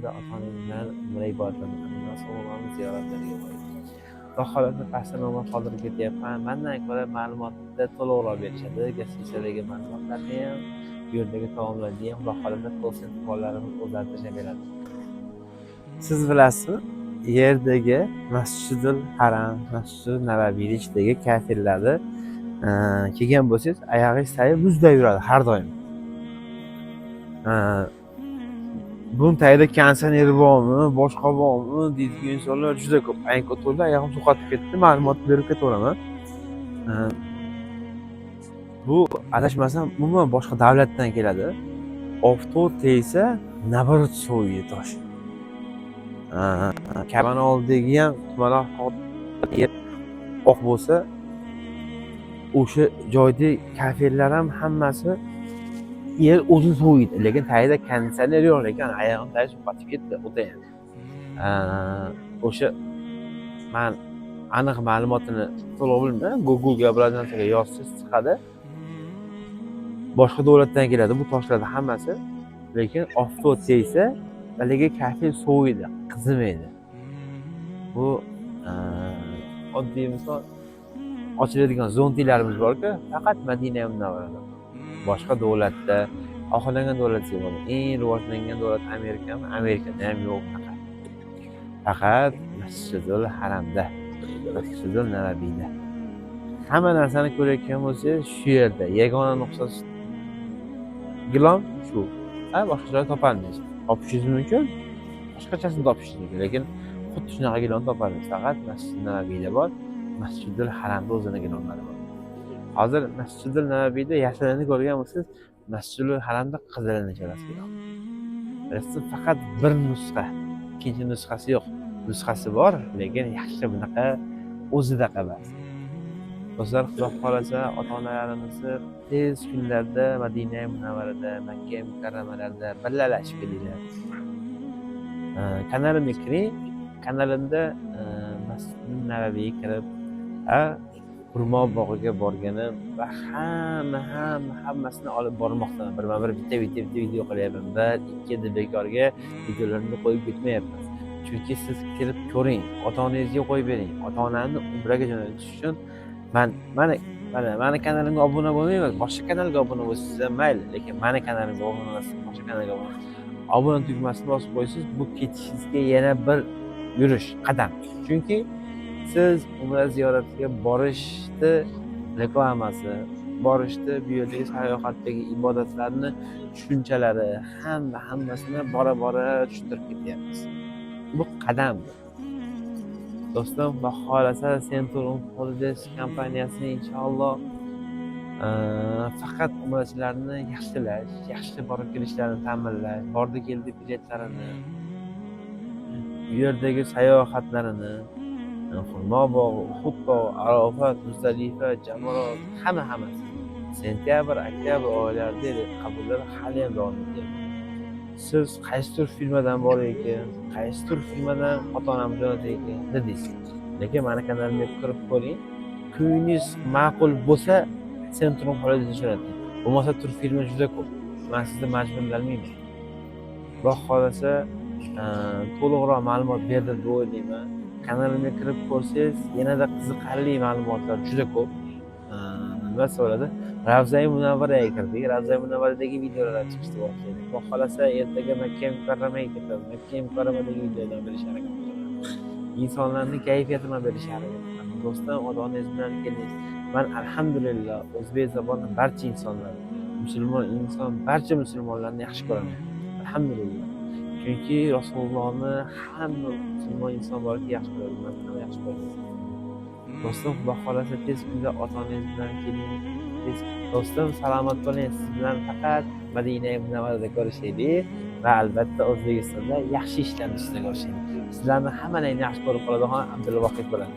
shunda ota-onangiz bilan umra ibodatlarini Rasulullohni ziyoratlariga boring. Xudo xohlasa pastda namoz qoldirib ketyapman. Mendan ko'ra ma'lumotni to'liqroq berishadi. Gazetadagi ma'lumotlarni ham, bu yerdagi taomlarni ham Xudo xohlasa ko'rsatuvlarimiz o'zlari tashlab beradi. Siz bilasizmi? Yerdagi Masjidul Haram, Masjidul Nabaviyning ichidagi kafirlarni kelgan bo'lsangiz, oyog'ingiz sayi muzda yuradi har doim. Bunun tagida konditsioneri bormi, boshqa bormi deydigan insonlar juda ko'p. Ayni o'tirdi, oyog'im suqatib ketdi, ma'lumot berib ketaveraman. Bu adashmasam umuman boshqa davlatdan keladi. Oftob tegsa, naborot soviydi tosh. Kabani oldidagi ham tumaloq oq bo'lsa, o'sha joyda kafirlar ham hammasi yer o'zini soviydi. Lekin tagida konditsioner yo'q, lekin oyog'im tagi suqatib ketdi, o'tayam. O'sha men aniq ma'lumotini to'liq bilmayman. Google'ga biror narsaga yozsangiz chiqadi. Boshqa davlatdan keladi bu toshlarning hammasi. Lekin oftob tegsa, haligi kafir soviydi, qizimaydi. Bu oddiy misol ochiladigan zontilarimiz bor-ku, faqat Madina Munavvarada. Boshqa davlatda, oxirlangan davlatga bor. Eng rivojlangan davlat Amerikami? Amerikada ham yo'q faqat. Faqat Masjidul Haramda, Masjidul Nabaviyda. Hamma narsani ko'rayotgan bo'lsangiz, shu yerda yagona nuqtasi gilom shu. Boshqa joy topolmaysiz. Topishingiz mumkin, boshqachasini topishingiz mumkin, lekin xuddi shunaqa gilom topolmaysiz. Faqat Masjidul Nabaviyda bor, Masjidul Haramda o'zini gilomlari bor. Hozir Masjidul Nabaviyda yashilini ko'rgan bo'lsangiz, Masjidul Haramda qizilini ko'rasiz. Resti faqat bir nusxa, ikkinchi nusxasi yo'q. Nusxasi bor, lekin yaxshi bunaqa o'zida emas. Do'stlar, Xudo xohlasa ota-onalarimizni tez kunlarda Madina Munavvarada, Makka mukarramalarda birgalashib kelinglar. Kanalimga kiring. Kanalimda Masjidul Nabaviyga kirib, Xurmo bog'iga borganim va hammasini olib bormoqdaman. Birma-bir bitta video qilyapman. Bir, ikki bekorga videolarni qo'yib ketmayapman. Chunki siz kirib ko'ring, ota-onangizga qo'yib bering. Ota-onani umraga jo'natish uchun mana kanalimga obuna bo'lmaysiz, boshqa kanalga obuna bo'lsangiz ham mayli, lekin mana kanalimga obuna bo'lasiz, boshqa kanalga obuna tugmasini bosib qo'ysiz, bu ketishingizga yana bir yurish qadam. Chunki siz umra ziyoratiga borishni reklamasi, borishni bu yerdagi sayohatdagi ibodatlarni tushunchalari hammasini bora tushuntirib ketyapmiz. Bu qadam. Do'stim, Xudo xohlasa Centrum Holidays kompaniyasi inshaalloh faqat umrachilarni yaxshilash, yaxshi borib kelishlarini ta'minlash, bordi-keldi biletlarini, bu yerdagi sayohatlarini, Xurmo bog'i, Uhud bog'i, Arofat, Muzdalifa, Jamorot, hammasi. Sentyabr, oktyabr oylarida qabullar hali ham davom etyapti. Siz qaysidir firmadan bor ekan, qaysidir firmadan ota-onam jo'natar ekan dedingiz. Lekin mana kanalimga kirib ko'ring. Kuyingiz ma'qul bo'lsa, Centrum Holidays jo'nating. Bo'lmasa tur firma juda ko'p. Men sizni majburlamayman. Xudo xohlasa to'liqroq ma'lumot berdi deb o'ylayman. Kanalimga kirib ko'rsangiz, yanada qiziqarli ma'lumotlar juda ko'p. Nima bo'ladi? Ravza-i Munavvaraga kirdik. Ravza-i Munavvaradagi videolar chiqishni boshlaydi. Xudo xohlasa ertaga Makka mukarramaga ketamiz. Makka mukarramadagi videolar berishga harakat qilaman. Insonlarning kayfiyatini berishga harakat qilaman. Do'stlar, ota-onangiz bilan keling. Men alhamdulillah o'zbek zaboni barcha insonlar, barcha musulmonlarni yaxshi ko'raman. Alhamdulillah. Chunki Rasulullohni hamma musulmon inson borki yaxshi ko'radi. Men ham yaxshi ko'raman. Do'stim, Xudo xohlasa tez kunda ota-onangiz bilan keling. Do'stim, salomat bo'ling. Siz bilan faqat Madina Munavvarada ko'rishaylik va albatta O'zbekistonda yaxshi ishlarni ustida ko'rishaylik. Sizlarni hammalaringni yaxshi ko'rib qoladigan Abdulla Vohid bilan.